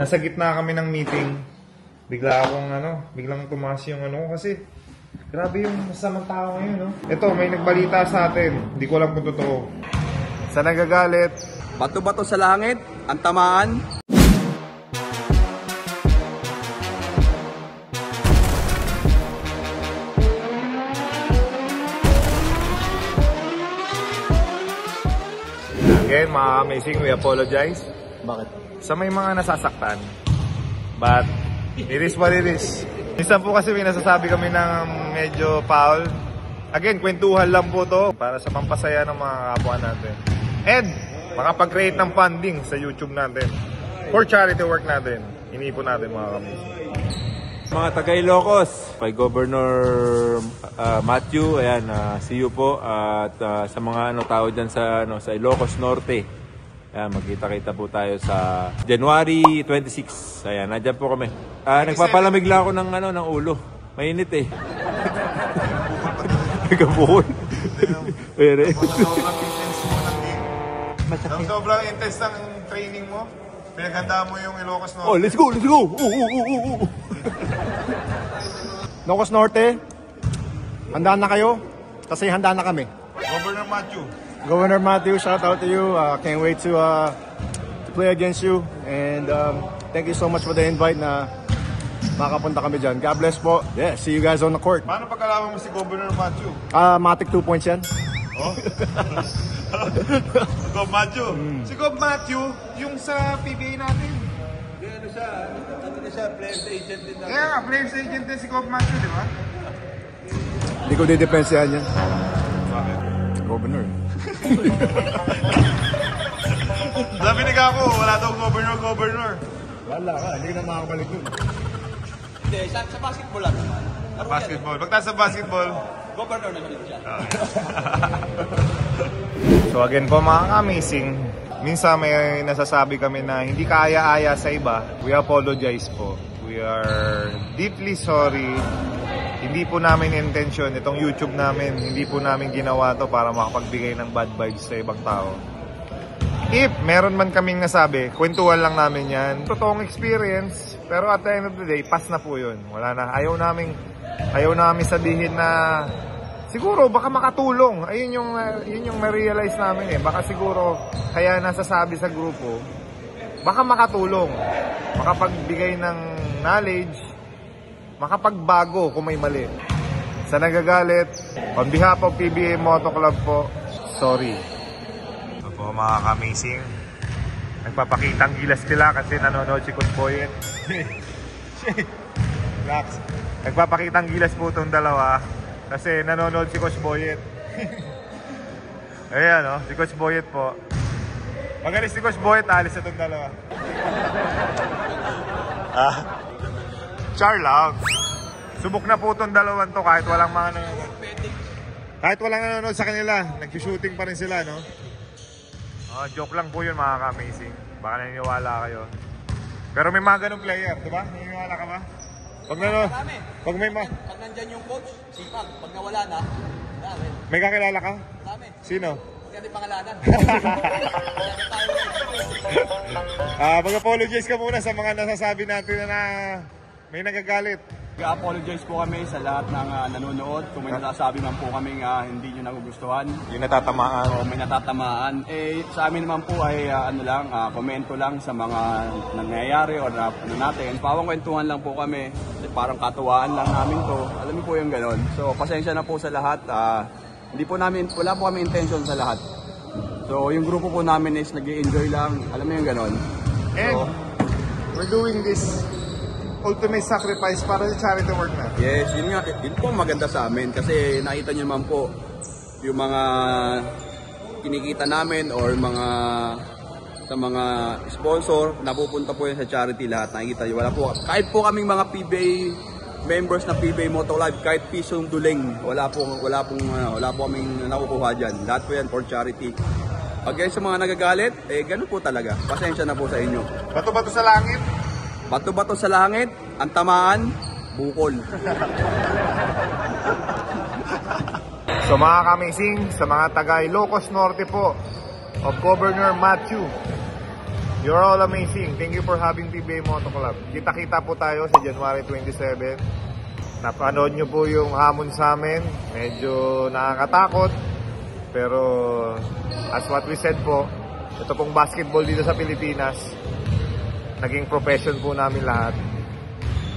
Nasa gitna kami ng meeting. Biglang tumaas yung kasi grabe yung masamang tao ngayon, no? Ito, may nagbalita sa atin. Hindi ko alam kung totoo. Sa nagagalit. Bato-bato sa langit, ang tamaan. Again, mga amazing, we apologize. Bakit? Sa may mga nasasaktan. But, it is what it is. Minsan po kasi may nasasabi kami ng medyo foul. Again, kwentuhan lang po to para sa pampasaya ng mga kapwa natin. And, makapag-create ng funding sa YouTube natin. For charity work natin. Iniipon natin mga kamisis. Mga taga-Ilocos, kay Governor Matthew, ayan, see you po. At sa mga tao dyan sa Ilocos Norte, ayan, magkita-kita po tayo sa January 26. Ayan, nadyan po kami. Nagpapalamig lang ako ng ulo. Mainit eh. Nagkabukol. Pero sobrang intense ng training mo. Pinaghanda mo yung Ilocos Norte. oh, let's go! Ilocos Norte, handa na kayo? Kasi handa na kami. Governor Matthew. Governor Matthew, shout out to you. Can't wait to play against you. And thank you so much for the invite na makapunta kami dyan. God bless po. Yeah, see you guys on the court. Paano pagkalaman mo si Governor Matthew? Matic 2 points yan. Oh? Gov Matthew. Si Gov Matthew, yung sa PBA natin. siya, players agent din Kaya nga, players agent din si Gov Matthew, di ba? Hindi ko didepensahan yan. Bakit? Governor. Sabi ni Kako, wala daw governor. Wala ka, hindi ka na makakabalik dun. Hindi, sa basketball lang naman. Basketball. Pag tayo sa basketball, Governor naman din siya. So again po mga amazing, minsan may nasasabi kami na hindi kaaya-aya sa iba. We apologize po. We are deeply sorry. Hindi po namin intention, itong YouTube namin, hindi po namin ginawa to para makapagbigay ng bad vibes sa ibang tao. If meron man kaming nasabi, kwentuhan lang namin yan. Totoong experience, pero at the end of the day, pass na po yun. Wala na. Ayaw namin sabihin na siguro baka makatulong. Yun yung na-realize namin eh. Baka siguro kaya nasasabi sa grupo, baka makatulong. Makapagbigay ng knowledge, makapagbago kung may mali. Sa nagagalit, on behalf of PBA Moto Club po, sorry. Ito po mga ka-amazing. Nagpapakitang gilas nila kasi nanonood si Coach Boyet. Relax. Nagpapakitang gilas po itong dalawa kasi nanonood si Coach Boyet. Ayan o, si Coach Boyet po. Magalis si Coach Boyet, alis itong dalawa. Char lang. Subok na po itong dalawang to kahit walang mga nanonood. Kahit walang nanonood sa kanila, nag-shooting pa rin sila, no? Joke lang po yun mga ka-amazing. Baka naniniwala kayo. Pero may mga ganong player, diba? Naniniwala ka ba? Pag nandyan yung coach, sipag. Pag nawala na, dami. may kakilala ka? Dami. Sino? Kaya di pangalanan. Mag-apologize ka muna sa mga nasasabi natin na may nagagalit. Apologize po kami sa lahat ng nanonood. Kung may nasasabi man po kami hindi nyo nagugustuhan. Yung natatamaan. O may natatamaan. Sa amin naman po ay komento lang sa mga nangyayari o natin. Pawang kwentuhan lang po kami. Parang katuwaan lang namin to. Alam niyo po yung gano'n. So pasensya na po sa lahat. Wala po kami intention sa lahat. So yung grupo po namin is nag-i-enjoy lang. Alam mo yung gano'n. And we're doing this ultimate sacrifice para sa charity work na. Yes, yun po maganda sa amin kasi nakita niyo naman po yung mga kinikita namin or sa mga sponsor, napupunta po yan sa charity lahat. Nakikita niyo, wala po. Kahit po kaming mga PBA members na PBA Moto Live, kahit pisong duling, wala po kaming nakukuha dyan. Lahat po yan for charity. Again sa mga nagagalit, ganun po talaga. Pasensya na po sa inyo. Bato-bato sa langit. Bato-bato sa langit, ang tamaan, bukol. So mga ka-amazing, sa mga taga Ilocos Norte po of Governor Matthew, You're all amazing. Thank you for having PBA Moto Club. Kita-kita po tayo sa January 27. Napanood nyo po yung hamon sa amin. Medyo nakakatakot. Pero as what we said po, ito pong basketball dito sa Pilipinas, naging profession po namin lahat.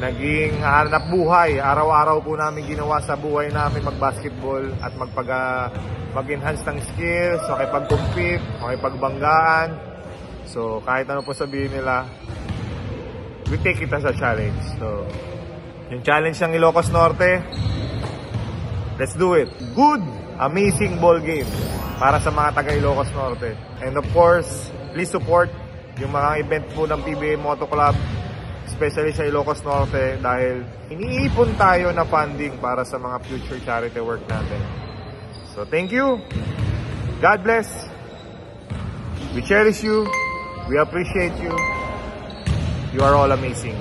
Naging hanap buhay. Araw-araw po namin ginawa sa buhay namin mag-basketball at mag-enhance ng skills, makipag-compete, makipagbanggaan. So, kahit ano po sabihin nila, we take it as a challenge. So, yung challenge ng Ilocos Norte, let's do it. Good, amazing ball game para sa mga taga Ilocos Norte. And of course, please support yung mga event po ng PBA Moto Club, especially sa Ilocos Norte, dahil iniipon tayo na funding para sa mga future charity work natin. So, thank you. God bless. We cherish you. We appreciate you. You are all amazing.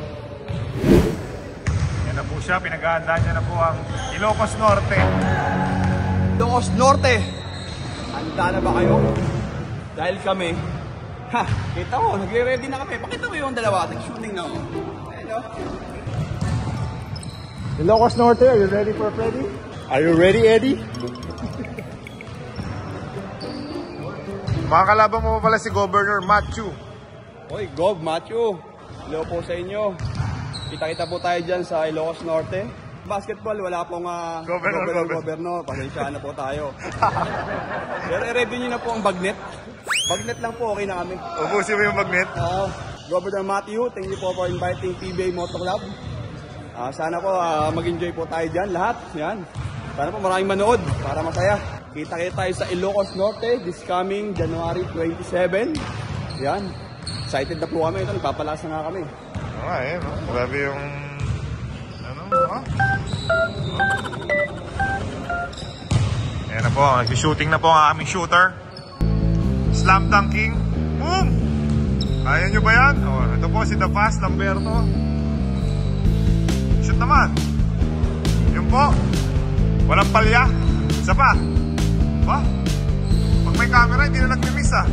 Yan na po siya. Pinag-aandaan niya na po ang Ilocos Norte. Ilocos Norte! Handa na ba kayo? Dahil kami, kita mo, nagre-ready na kami. Pakita mo yung dalawa, nag-shooting na ako. Ayun o. Ilocos Norte, are you ready for Freddy? Are you ready, Eddie? Mga kalaban mo pala si Governor Matthew. Hoy, Gov, Matthew. Hello po sa inyo. Kita-kita po tayo dyan sa Ilocos Norte. Basketball, wala pong governor. Pasensya na po tayo. Pero i-review nyo na po ang bagnet. Bagnet lang po, okay na kami. Ubusin mo yung magnet. Governor Matthew, thank you po for inviting PBA Moto Club. Sana po mag-enjoy po tayo dyan lahat. Yan. Sana po maraming manood para masaya. Kita-kita tayo sa Ilocos Norte this coming January 27. Yan. Excited na po kami. Ito, nagpapalasa nga kami. Okay, no? Grabe yung... Ayan na po, nag-shooting na po ang aming shooter. Slam dunking. Boom! Kaya nyo ba yan? Ito po si The Fast Lamberto. Shoot naman. Yun po. Walang palya. Isa pa. Ba? Pag may camera, hindi na nag-miss Ba.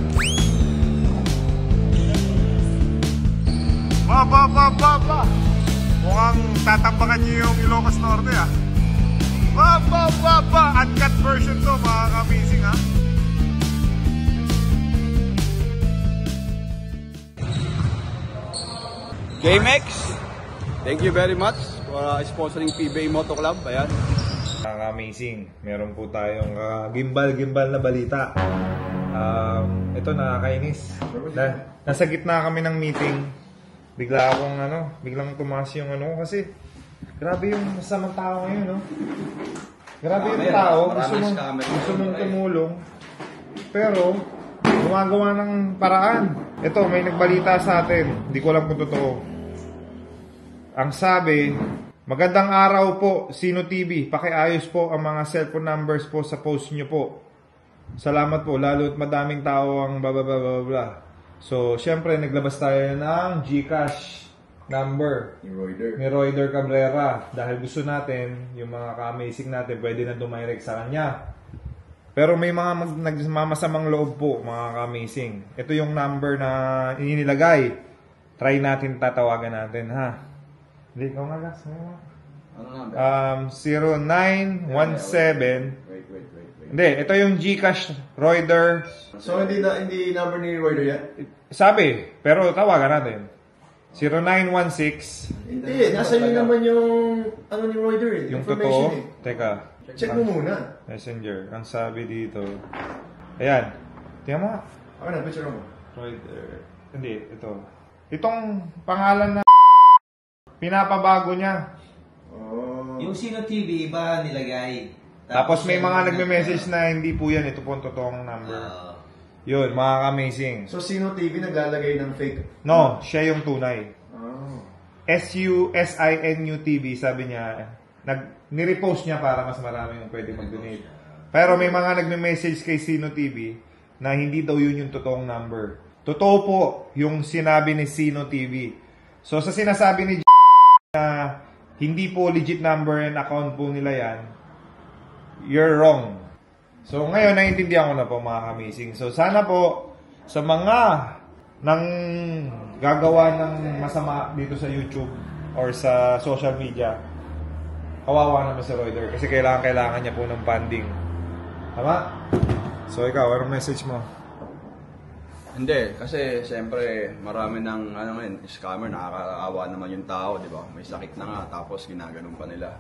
Mukhang tatambakan nyo yung Ilocos Norte Ba. Uncut version to, mga ka-amazing GameX, thank you very much for sponsoring PBA Moto Club. Ayan. Amazing. Meron po tayong gimbal na balita. Ito nakakainis. Nasa gitna kami ng meeting. Biglang tumaas yung kasi grabe yung masamang tao ngayon, Grabe yung tao, gusto mong tumulong. Pero gumagawa ng paraan. Ito, may nagbalita sa atin. Hindi ko alam kung totoo. Ang sabi, magandang araw po, Sino TV. Pakiayos po ang mga cellphone numbers po sa post nyo po. Salamat po, lalo't madaming tao ang blah. So, syempre, naglabas tayo ng GCash number ni Royder Cabrera. Dahil gusto natin, yung mga ka-amazing natin, pwede na dumirect sa kanya. Pero may mga nagmamasamang loob po, mga ka-amazing. Ito yung number na inilagay. Try natin, tatawagan natin, ha? Hindi, ikaw nga, gas. Ano number? 0917. Wait. Hindi, ito yung GCash Royder. So, hindi number ni Royder yan? Sabi, pero tawagan natin. 0916. Hindi, nasa inyo naman yung ni Royder Yung totoo. Teka. Check mo muna. Messenger. Ang sabi dito. Ayan. Tingnan mo. Okay na, picture mo. Royder. Hindi, ito. Itong pangalan na pinapabago niya. Yung Sino TV, iba nilagay. Tapos may mga nagme-message na hindi po yan. Ito po ang totoong number. Yun, mga amazing. So, Sino TV naglalagay ng fake? No, siya yung tunay. SUSINU TV, sabi niya. Nirepost niya para mas marami yung pwede mag-donate. Pero may mga nagme-message kay Sino TV na hindi daw yun yung totoong number. Totoo po yung sinabi ni Sino TV. So, sa sinasabi ni na hindi po legit number and account po nila yan, you're wrong. So, ngayon, naiintindihan ko na po, mga amazing. So, sana po, sa mga ng gagawa ng masama dito sa YouTube or sa social media, kawawa naman si Royder kasi kailangan niya po ng funding. Tama? So ikaw, anong message mo? Hindi, kasi siyempre marami ng scammer, nakakaawa naman yung tao, di ba? May sakit na nga, tapos ginaganon pa nila.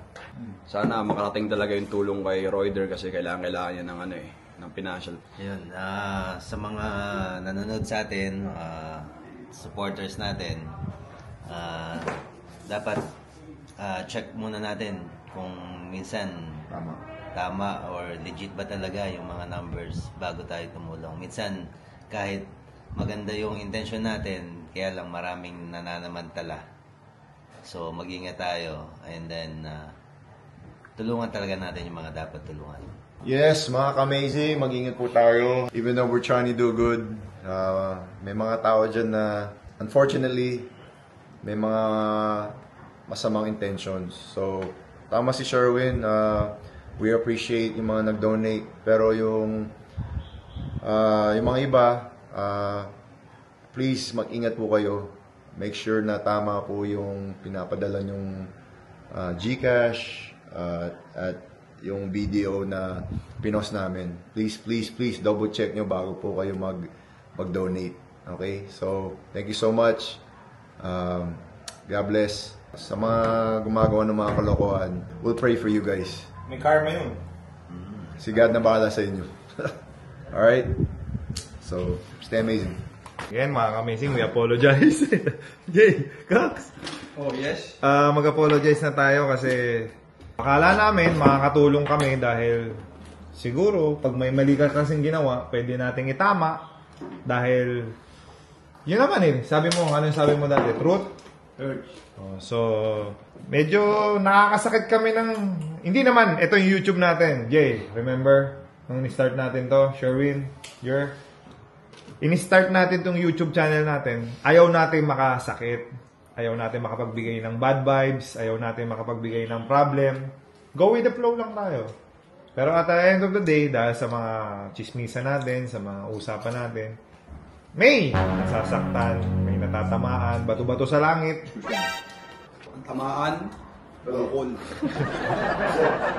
Sana makarating talaga yung tulong kay Royder kasi kailangan niya ng ng financial. Yun, sa mga nanonood sa atin, supporters natin, dapat check muna natin kung minsan tama or legit ba talaga yung mga numbers bago tayo tumulong. Minsan, kahit maganda yung intention natin, kaya lang maraming nananamantala. So, mag-ingat tayo and then tulungan talaga natin yung mga dapat tulungan. Yes, mga ka-amazing, mag-ingat po tayo. Even though we're trying to do good, may mga tao dyan na unfortunately, may mga masamang intentions. So, tama si Sherwin, we appreciate yung mga nag-donate. Pero yung mga iba, please mag-ingat po kayo. Make sure na tama po yung pinapadala yung GCash at yung video na pinost namin. Please double check nyo bago po kayo mag-donate. Okay? So, thank you so much. God bless. Sa mga gumagawa ng mga kalokohan, we'll pray for you guys. May karma yun. Si God na bahala sa inyo. Alright? So, stay amazing. Again, mga ka-amazing, we apologize. Jay, Cox! Oh, yes? Mag-apologize na tayo kasi akala namin makakatulong kami dahil siguro pag may mali ka kasing ginawa, pwede nating itama dahil yun naman sabi mo, ano yung sabi mo dati? Truth? So, medyo nakakasakit kami ng hindi naman, ito yung YouTube natin. Jay, remember? Nung ni-start natin to, Sherwin, ini-start natin tong YouTube channel natin, ayaw natin makasakit. Ayaw natin makapagbigay ng bad vibes. Ayaw natin makapagbigay ng problem. Go with the flow lang tayo. Pero at the end of the day, dahil sa mga chismisa natin, sa mga usapan natin, may nasasaktan, may natatamaan, bato-bato sa langit. Ang tamaan, balukol.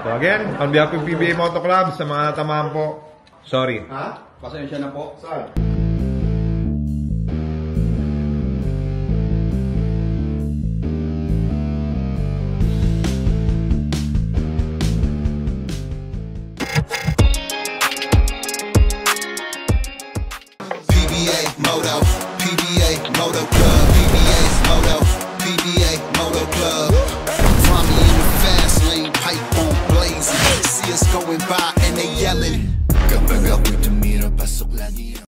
So again, on behalf of PBA Moto Club, sa mga natamaan po, sorry. Pasensya na po. PBA Moto Club, PBA's Moto, PBA Moto Club. Find me in the fast lane, pipe on blazing. See us going by